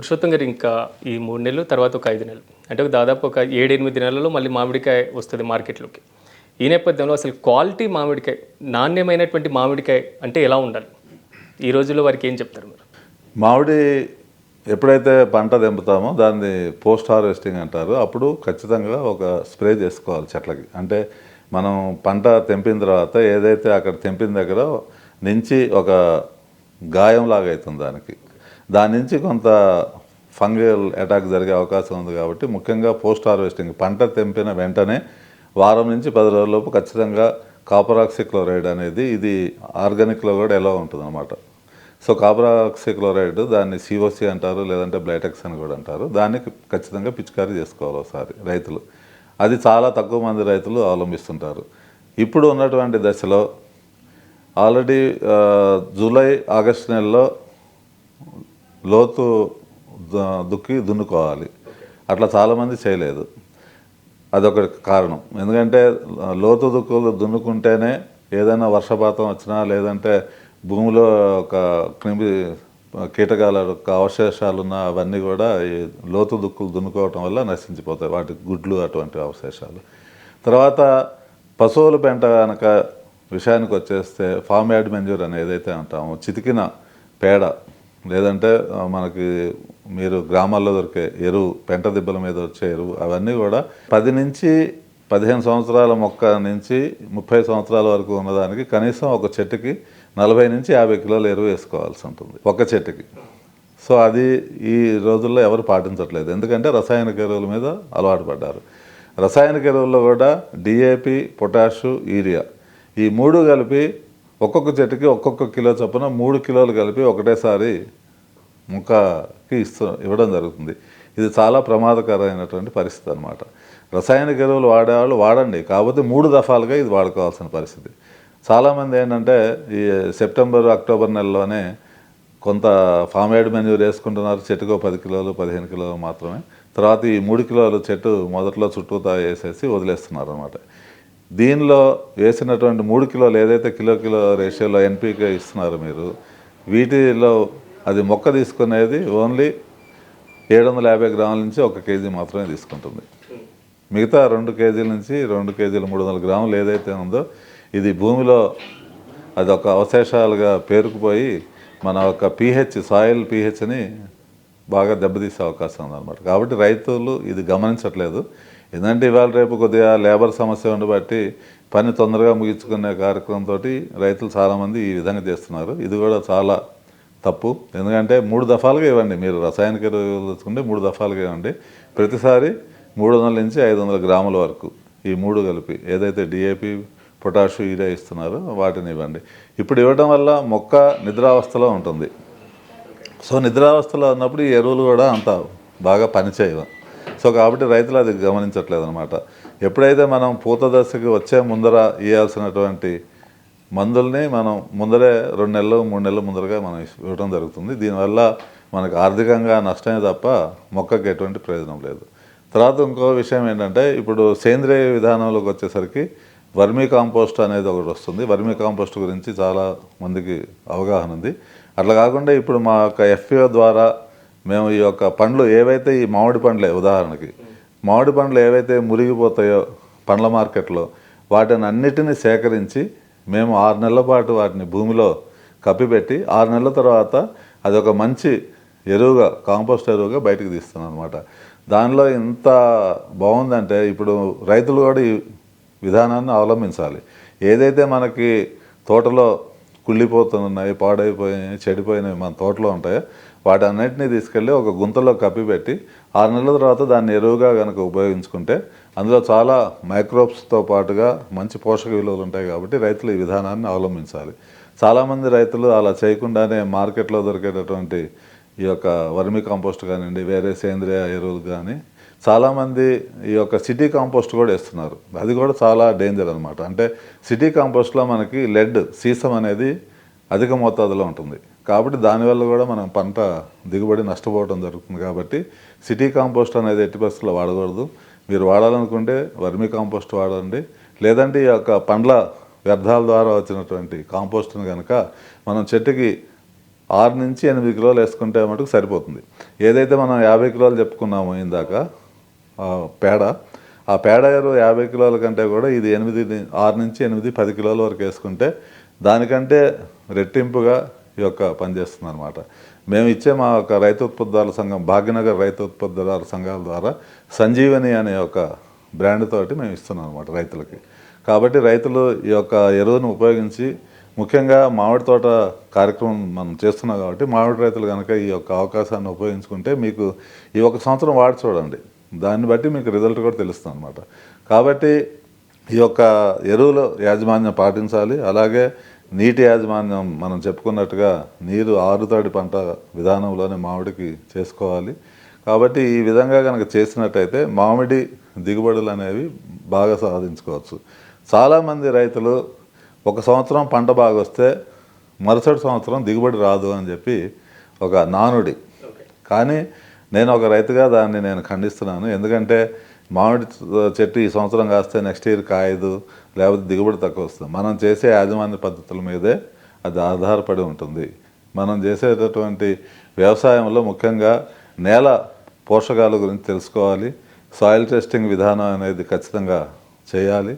పురుషోత్తం గారు ఇంకా ఈ 3 నెలలు తర్వాత ఒక 5 నెలలు అంటే దాదాపు ఒక 7-8 నెలల్లో మళ్ళీ మామిడికాయ వస్తుంది మార్కెట్లోకి. ఈ నేపథ్యంలో అసలు క్వాలిటీ మామిడికాయ, నాణ్యమైనటువంటి మామిడికాయ అంటే ఎలా ఉండాలి? ఈ రోజుల్లో వారికి ఏం చెప్తారు మీరు? మామిడి ఎప్పుడైతే పంట తెంపుతామో దాన్ని పోస్ట్ హార్వెస్టింగ్ అంటారు. అప్పుడు ఖచ్చితంగా ఒక స్ప్రే చేసుకోవాలి చెట్లకి. అంటే మనం పంట తెంపిన తర్వాత ఏదైతే అక్కడ తెంపిన దగ్గర నుంచి ఒక గాయంలాగా అవుతుంది దాని నుంచి కొంత ఫంగల్ అటాక్ జరిగే అవకాశం ఉంది. కాబట్టి ముఖ్యంగా పోస్ట్ హార్వెస్టింగ్ పంట తెంపిన వెంటనే వారం నుంచి 10 రోజులలోపు ఖచ్చితంగా కాపర్ ఆక్సీక్లోరైడ్ అనేది, ఇది ఆర్గానిక్లో కూడా ఎలా ఉంటుంది అనమాట. సో కాపర్ ఆక్సీక్లోరైడ్ దాన్ని సిఓసి అంటారు, లేదంటే బ్లైటెక్స్ అని కూడా అంటారు. దాన్ని ఖచ్చితంగా పిచికారీ చేసుకోవాలి ఒకసారి రైతులు. అది చాలా తక్కువ మంది రైతులు అవలంబిస్తుంటారు. ఇప్పుడు ఉన్నటువంటి దశలో ఆల్రెడీ జూలై ఆగస్టు నెలలో లోతు దుక్కి దున్నుకోవాలి. అట్లా చాలామంది చేయలేదు. అదొక కారణం. ఎందుకంటే లోతు దుక్కులు దున్నుకుంటేనే ఏదైనా వర్షపాతం వచ్చినా, లేదంటే భూమిలో ఒక కీటకాల యొక్క అవశేషాలున్నా అవన్నీ కూడా ఈ లోతు దుక్కులు దున్నుకోవటం వల్ల నశించిపోతాయి, వాటి గుడ్లు అటువంటి అవశేషాలు. తర్వాత పశువుల పెంట కనుక విషయానికి వచ్చేస్తే ఫామ్ యార్డ్ మెన్యూర్ అని ఏదైతే అంటామో, చితికిన పేడ, లేదంటే మనకి మీరు గ్రామాల్లో దొరికే ఎరువు, పెంట దిబ్బల మీద వచ్చే ఎరువు, అవన్నీ కూడా 10 నుంచి 15 సంవత్సరాల మొక్క నుంచి 30 సంవత్సరాల వరకు ఉన్నదానికి కనీసం ఒక చెట్టుకి 40 నుంచి 50 కిలోల ఎరువు వేసుకోవాల్సి ఉంటుంది ఒక చెట్టుకి. సో అది ఈ రోజుల్లో ఎవరు పాటించట్లేదు, ఎందుకంటే రసాయనిక ఎరువుల మీద అలవాటు పడ్డారు. రసాయనిక ఎరువుల్లో కూడా డిఏపి, పొటాషు, యూరియా ఈ 3 కలిపి ఒక్కొక్క చెట్టుకి ఒక్కొక్క కిలో చొప్పున 3 కిలోలు కలిపి ఒకటేసారి మొక్కకి ఇవ్వడం జరుగుతుంది. ఇది చాలా ప్రమాదకరమైనటువంటి పరిస్థితి అనమాట. రసాయనిక ఎరువులు వాడేవాళ్ళు వాడండి, కాకపోతే 3 దఫాలుగా ఇది వాడుకోవాల్సిన పరిస్థితి. చాలామంది ఏంటంటే ఈ సెప్టెంబర్, అక్టోబర్ నెలలోనే కొంత ఫామ్ యార్డ్ మెన్యూర్ వేసుకుంటున్నారు. చెట్టుకో 10 కిలోలు 15 కిలోలు మాత్రమే. తర్వాత ఈ 3 కిలోలు చెట్టు మొదట్లో చుట్టూతా వేసేసి వదిలేస్తున్నారు అనమాట. దీనిలో వేసినటువంటి 3 కిలోలు ఏదైతే కిలో రేషియోలో ఎన్పికే ఇస్తున్నారు మీరు, వీటిలో అది మొక్క తీసుకునేది ఓన్లీ 750 గ్రాముల నుంచి 1 కేజీ మాత్రమే తీసుకుంటుంది. మిగతా 2 కేజీల నుంచి 2 కేజీల 300 గ్రాములు ఏదైతే ఉందో ఇది భూమిలో అది ఒక అవశేషాలుగా పేరుకుపోయి మన ఒక సాయిల్ పీహెచ్ని బాగా దెబ్బతీసే అవకాశం ఉందన్నమాట. కాబట్టి రైతులు ఇది గమనించట్లేదు. ఎందుకంటే ఇవాళ రేపు కొద్దిగా లేబర్ సమస్య ఉండబట్టి పని తొందరగా ముగించుకునే కార్యక్రమంతో రైతులు చాలామంది ఈ విధంగా చేస్తున్నారు. ఇది కూడా చాలా తప్పు. ఎందుకంటే 3 దఫాలుగా ఇవ్వండి. మీరు రసాయనిక ఎరువులు తీసుకుంటే 3 దఫాలుగా ఇవ్వండి. ప్రతిసారి 300 నుంచి 500 గ్రాముల వరకు ఈ 3 కలిపి ఏదైతే డిఏపి, పొటాషు, యూరియా ఇస్తున్నారో వాటిని ఇవ్వండి. ఇప్పుడు ఇవ్వడం వల్ల మొక్క నిద్రావస్థలో ఉంటుంది. సో నిద్రావస్థలో ఉన్నప్పుడు ఈ ఎరువులు కూడా అంత బాగా పనిచేయవు. సో కాబట్టి రైతులు అది గమనించట్లేదు అనమాట. ఎప్పుడైతే మనం పూత దశకి వచ్చే ముందర ఇవ్వాల్సినటువంటి మందుల్ని మనం ముందరే 2 నెలలు 3 నెలల ముందరగా మనం ఇవ్వడం జరుగుతుంది. దీనివల్ల మనకు ఆర్థికంగా నష్టమే తప్ప మొక్కకి ఎటువంటి ప్రయోజనం లేదు. తర్వాత ఇంకో విషయం ఏంటంటే, ఇప్పుడు సేంద్రియ విధానంలోకి వచ్చేసరికి వర్మీ కాంపోస్ట్ అనేది ఒకటి వస్తుంది. వర్మీ కాంపోస్ట్ గురించి చాలా మందికి అవగాహన ఉంది. అట్లా కాకుండా ఇప్పుడు మా యొక్క ఎఫ్పిఓ ద్వారా మేము ఈ యొక్క పండ్లు ఏవైతే ఈ మామిడి పండ్లే, ఉదాహరణకి మామిడి పండ్లు ఏవైతే మురిగిపోతాయో పండ్ల మార్కెట్లో, వాటిని అన్నిటినీ సేకరించి మేము 6 నెలల పాటు వాటిని భూమిలో కప్పిపెట్టి 6 నెలల తర్వాత అది ఒక మంచి ఎరువుగా, కాంపోస్ట్ ఎరువుగా బయటకు తీస్తున్నాం అనమాట. దానిలో ఎంత బాగుందంటే ఇప్పుడు రైతులు కూడా ఈ విధానాన్ని అవలంబించాలి. ఏదైతే మనకి తోటలో కుళ్ళిపోతున్నాయి, పాడైపోయినాయి, చెడిపోయినవి మన తోటలో ఉంటాయో వాటి అన్నింటినీ తీసుకెళ్ళి ఒక గుంతలో కప్పిపెట్టి 6 నెలల తర్వాత దాన్ని ఎరువుగా కనుక ఉపయోగించుకుంటే అందులో చాలా మైక్రోబ్స్తో పాటుగా మంచి పోషక విలువలు ఉంటాయి. కాబట్టి రైతులు ఈ విధానాన్ని అవలంబించాలి. చాలామంది రైతులు అలా చేయకుండానే మార్కెట్లో దొరికేటటువంటి ఈ యొక్క వర్మీ కాంపోస్ట్ కానివ్వండి, వేరే సేంద్రియ ఎరువులు కానీ చాలామంది ఈ యొక్క సిటీ కాంపోస్ట్ కూడా వేస్తున్నారు. అది కూడా చాలా డేంజర్ అనమాట. అంటే సిటీ కాంపోస్ట్లో మనకి లెడ్, సీసం అనేది అధిక మోతాదులో ఉంటుంది. కాబట్టి దానివల్ల కూడా మనం పంట దిగుబడి నష్టపోవడం జరుగుతుంది. కాబట్టి సిటీ కాంపోస్ట్ అనేది ఎట్టి పరిస్థితుల్లో వాడకూడదు. మీరు వాడాలనుకుంటే వర్మీ కాంపోస్ట్ వాడండి, లేదంటే ఈ యొక్క పండ్ల వ్యర్థాల ద్వారా వచ్చినటువంటి కాంపోస్ట్ని కనుక మనం చెట్టుకి 6 నుంచి 8 కిలోలు వేసుకుంటే మటుకు సరిపోతుంది. ఏదైతే మనం 50 కిలోలు చెప్పుకున్నామో ఇందాక పేడ, ఆ పేడ ఎరువు 50 కిలోల కంటే కూడా ఇది 6 నుంచి 8, 10 కిలోల వరకు వేసుకుంటే దానికంటే రెట్టింపుగా ఈ యొక్క పనిచేస్తుంది అనమాట. మేము ఇచ్చే మా యొక్క రైతు ఉత్పత్తిదారుల సంఘం, భాగ్యనగర్ రైతు ఉత్పత్తిదారుల సంఘాల ద్వారా సంజీవని అనే ఒక బ్రాండ్ తోటి మేము ఇస్తున్నాం అనమాట రైతులకి. కాబట్టి రైతులు ఈ యొక్క ఎరువును ఉపయోగించి, ముఖ్యంగా మామిడి తోట కార్యక్రమం మనం చేస్తున్నాం కాబట్టి మామిడి రైతులు కనుక ఈ యొక్క అవకాశాన్ని ఉపయోగించుకుంటే మీకు ఈ 1 సంవత్సరం వాడి చూడండి, దాన్ని బట్టి మీకు రిజల్ట్ కూడా తెలుస్తుంది అనమాట. కాబట్టి ఈ యొక్క ఎరువుల యాజమాన్యం పాటించాలి. అలాగే నీటి యాజమాన్యం మనం చెప్పుకున్నట్టుగా నీరు ఆరుతడి పంట విధానంలోనే మామిడికి చేసుకోవాలి. కాబట్టి ఈ విధంగా కనుక చేసినట్టయితే మామిడి దిగుబడులు అనేవి బాగా సాధించుకోవచ్చు. చాలామంది రైతులు 1 సంవత్సరం పంట బాగా వస్తే మరుసటి సంవత్సరం దిగుబడి రాదు అని చెప్పి ఒక నానుడి. కానీ నేను ఒక రైతుగా దాన్ని నేను ఖండిస్తున్నాను. ఎందుకంటే మామిడి చెట్టు ఈ సంవత్సరం కాస్తే నెక్స్ట్ ఇయర్ కాయదు, లేకపోతే దిగుబడి తక్కువ వస్తుంది. మనం చేసే యాజమాన్య పద్ధతుల మీదే అది ఆధారపడి ఉంటుంది. మనం చేసేటటువంటి వ్యవసాయంలో ముఖ్యంగా నేల పోషకాల గురించి తెలుసుకోవాలి. సాయిల్ టెస్టింగ్ విధానం అనేది ఖచ్చితంగా చేయాలి.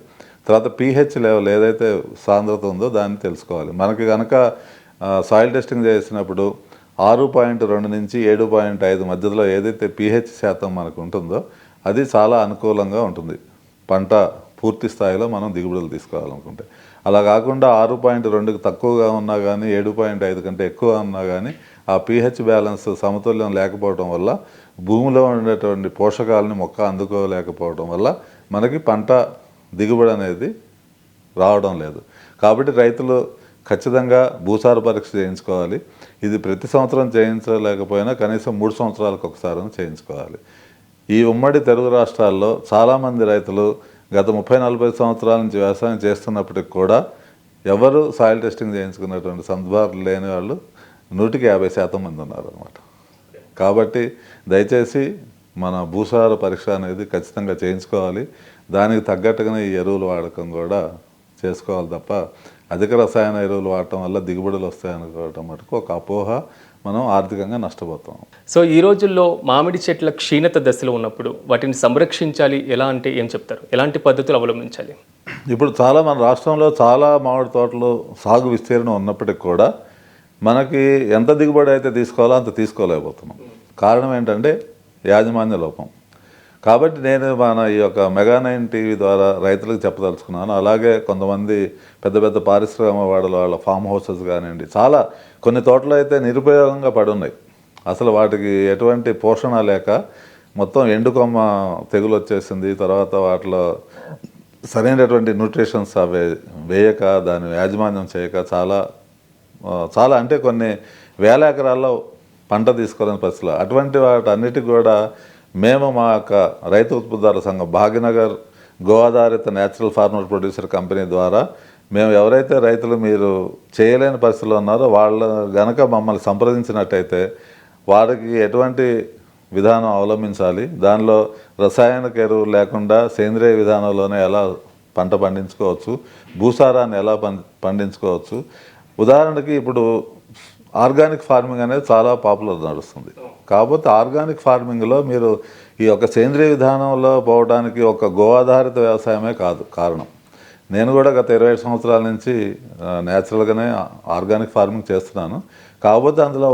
తర్వాత pH లెవెల్ ఏదైతే సాంద్రత ఉందో దాన్ని తెలుసుకోవాలి. మనకి కనుక సాయిల్ టెస్టింగ్ చేసినప్పుడు 6.2 నుంచి 7.5 మధ్యలో ఏదైతే pH శాతం మనకు ఉంటుందో అది చాలా అనుకూలంగా ఉంటుంది పంట పూర్తి స్థాయిలో మనం దిగుబడులు తీసుకోవాలనుకుంటే. అలా కాకుండా 6.2కి తక్కువగా ఉన్నా కానీ 7.5 కంటే ఎక్కువ ఉన్నా కానీ ఆ pH బ్యాలెన్స్ సమతుల్యం లేకపోవడం వల్ల భూమిలో ఉండేటువంటి పోషకాలని మొక్క అందుకోలేకపోవడం వల్ల మనకి పంట దిగుబడి అనేది రావడం లేదు. కాబట్టి రైతులు ఖచ్చితంగా భూసార పరీక్ష చేయించుకోవాలి. ఇది ప్రతి సంవత్సరం చేయించలేకపోయినా కనీసం 3 సంవత్సరాలకు ఒకసారి చేయించుకోవాలి. ఈ ఉమ్మడి తెలుగు రాష్ట్రాల్లో చాలామంది రైతులు గత 30-40 సంవత్సరాల నుంచి వ్యవసాయం చేస్తున్నప్పటికి కూడా ఎవరు సాయిల్ టెస్టింగ్ చేయించుకున్నటువంటి సందర్భాలు లేని వాళ్ళు 150% మంది ఉన్నారు అన్నమాట. కాబట్టి దయచేసి మన భూసార పరీక్ష అనేది ఖచ్చితంగా చేయించుకోవాలి. దానికి తగ్గట్టుగానే ఈ ఎరువుల వాడకం కూడా చేసుకోవాలి తప్ప అధిక రసాయన ఎరువులు వాడటం వల్ల దిగుబడులు వస్తాయనుకోవటం మటుకు ఒక అపోహ. మనం ఆర్థికంగా నష్టపోతాం. సో ఈ రోజుల్లో మామిడి చెట్ల క్షీణత దశలో ఉన్నప్పుడు వాటిని సంరక్షించాలి ఎలా అంటే ఏం చెప్తారు? ఎలాంటి పద్ధతులు అవలంబించాలి? ఇప్పుడు మన రాష్ట్రంలో చాలా మామిడి తోటలు సాగు విస్తీర్ణం ఉన్నప్పటికి కూడా మనకి ఎంత దిగుబడి అయితే తీసుకోవాలో అంత తీసుకోలేకపోతున్నాం. కారణం ఏంటంటే యాజమాన్య లోపం. కాబట్టి నేను మన ఈ యొక్క మెగా9 టీవీ ద్వారా రైతులకు చెప్పదలుచుకున్నాను. అలాగే కొంతమంది పెద్ద పెద్ద పారిశ్రామిక వాళ్ళ ఫామ్ హౌసెస్ కానివ్వండి, చాలా కొన్ని తోటలు అయితే నిరుపయోగంగా పడి ఉన్నాయి. అసలు వాటికి ఎటువంటి పోషణ లేక మొత్తం ఎండుకొమ్మ తెగులు వచ్చేసింది. తర్వాత వాటిలో సరైనటువంటి న్యూట్రిషన్స్ అవి వేయక, దాని యాజమాన్యం చేయక చాలా అంటే కొన్ని వేల ఎకరాల్లో పంట తీసుకోలేని పరిస్థితులు. అటువంటి వాటన్నిటికి కూడా మేము మా యొక్క రైతు ఉత్పత్తిదారుల సంఘం, భాగ్యనగర్ గో ఆధారిత న్యాచురల్ ఫార్మర్ ప్రొడ్యూసర్ కంపెనీ ద్వారా మేము ఎవరైతే రైతులు మీరు చేయలేని పరిస్థితుల్లో ఉన్నారో వాళ్ళ గనక మమ్మల్ని సంప్రదించినట్టయితే వారికి ఎటువంటి విధానం అవలంబించాలి, దానిలో రసాయనిక ఎరువులు లేకుండా సేంద్రియ విధానంలోనే ఎలా పంట పండించుకోవచ్చు, భూసారాన్ని ఎలా పండించుకోవచ్చు. ఉదాహరణకి ఇప్పుడు ఆర్గానిక్ ఫార్మింగ్ అనేది చాలా పాపులర్ నడుస్తుంది. కాకపోతే ఆర్గానిక్ ఫార్మింగ్లో మీరు ఈ యొక్క సేంద్రియ విధానంలో పోవడానికి ఒక గో ఆధారిత వ్యవసాయమే కాదు కారణం. నేను కూడా గత 20 సంవత్సరాల నుంచి న్యాచురల్గానే ఆర్గానిక్ ఫార్మింగ్ చేస్తున్నాను. కాకపోతే అందులో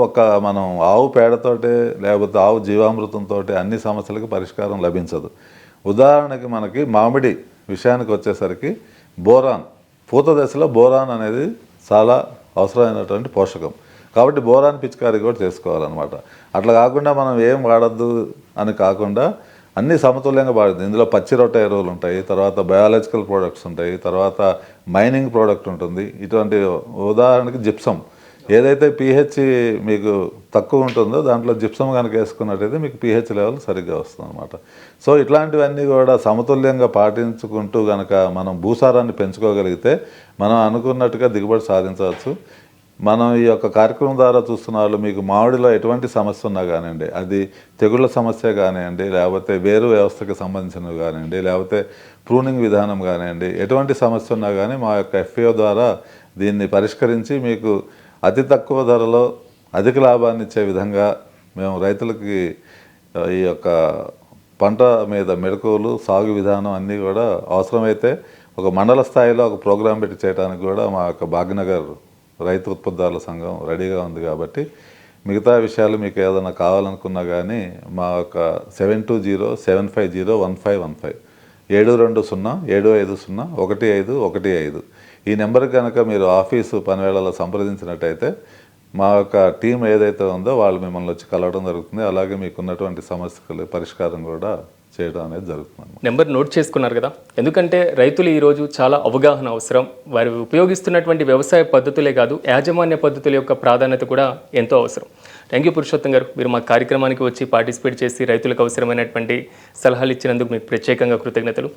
మనం ఆవు పేడతోటి లేకపోతే ఆవు జీవామృతంతో అన్ని సమస్యలకు పరిష్కారం లభించదు. ఉదాహరణకి మనకి మామిడి విషయానికి వచ్చేసరికి బోరాన్, పూత దశలో బోరాన్ అనేది చాలా అవసరమైనటువంటి పోషకం. కాబట్టి బోరాన్ పిచికారీ కూడా చేసుకోవాలన్నమాట. అట్లా కాకుండా మనం ఏం వాడద్దు అని కాకుండా అన్నీ సమతుల్యంగా వాడుతుంది. ఇందులో పచ్చి రొట్టె ఎరువులు ఉంటాయి, తర్వాత బయాలజికల్ ప్రోడక్ట్స్ ఉంటాయి, తర్వాత మైనింగ్ ప్రోడక్ట్ ఉంటుంది. ఇటువంటి ఉదాహరణకి జిప్సం, ఏదైతే pH మీకు తక్కువ ఉంటుందో దాంట్లో జిప్సం కనుక వేసుకున్నట్టయితే మీకు pH లెవెల్ సరిగ్గా వస్తుంది అనమాట. సో ఇట్లాంటివన్నీ కూడా సమతుల్యంగా పాటించుకుంటూ కనుక మనం భూసారాన్ని పెంచుకోగలిగితే మనం అనుకున్నట్టుగా దిగుబడి సాధించవచ్చు. మనం ఈ యొక్క కార్యక్రమం ద్వారా చూస్తున్న వాళ్ళు మీకు మామిడిలో ఎటువంటి సమస్య ఉన్నా కానివ్వండి, అది తెగుళ్ళ సమస్య కానివ్వండి, లేకపోతే వేరు వ్యవస్థకి సంబంధించినవి కానివ్వండి, లేకపోతే ప్రూనింగ్ విధానం కానివ్వండి, ఎటువంటి సమస్య ఉన్నా కానీ మా యొక్క FAO ద్వారా దీన్ని పరిష్కరించి మీకు అతి తక్కువ ధరలో అధిక లాభాన్ని ఇచ్చే విధంగా మేము రైతులకి ఈ యొక్క పంట మీద మెళకువలు, సాగు విధానం అన్నీ కూడా అవసరమైతే ఒక మండల స్థాయిలో ఒక ప్రోగ్రాం పెట్టి చేయడానికి కూడా మా యొక్క భాగ్యనగర్ రైతు ఉత్పత్తిదారుల సంఘం రెడీగా ఉంది. కాబట్టి మిగతా విషయాలు మీకు ఏదైనా కావాలనుకున్నా కానీ మా యొక్క 7207501515 720-750-1515 ఈ నెంబర్కి కనుక మీరు ఆఫీసు పనివేళలో సంప్రదించినట్టయితే మా యొక్క టీం ఏదైతే ఉందో వాళ్ళు మిమ్మల్ని వచ్చి కలవడం జరుగుతుంది. అలాగే మీకు ఉన్నటువంటి సమస్యల పరిష్కారం కూడా చేయడం అనేది జరుగుతుంది. నెంబర్ నోట్ చేసుకున్నారు కదా, ఎందుకంటే రైతులు ఈరోజు చాలా అవగాహన అవసరం. వారు ఉపయోగిస్తున్నటువంటి వ్యవసాయ పద్ధతులే కాదు, యాజమాన్య పద్ధతుల యొక్క ప్రాధాన్యత కూడా ఎంతో అవసరం. థ్యాంక్ యూ పురుషోత్తం గారు, మీరు మా కార్యక్రమానికి వచ్చి పార్టిసిపేట్ చేసి రైతులకు అవసరమైనటువంటి సలహాలు ఇచ్చినందుకు మీకు ప్రత్యేకంగా కృతజ్ఞతలు.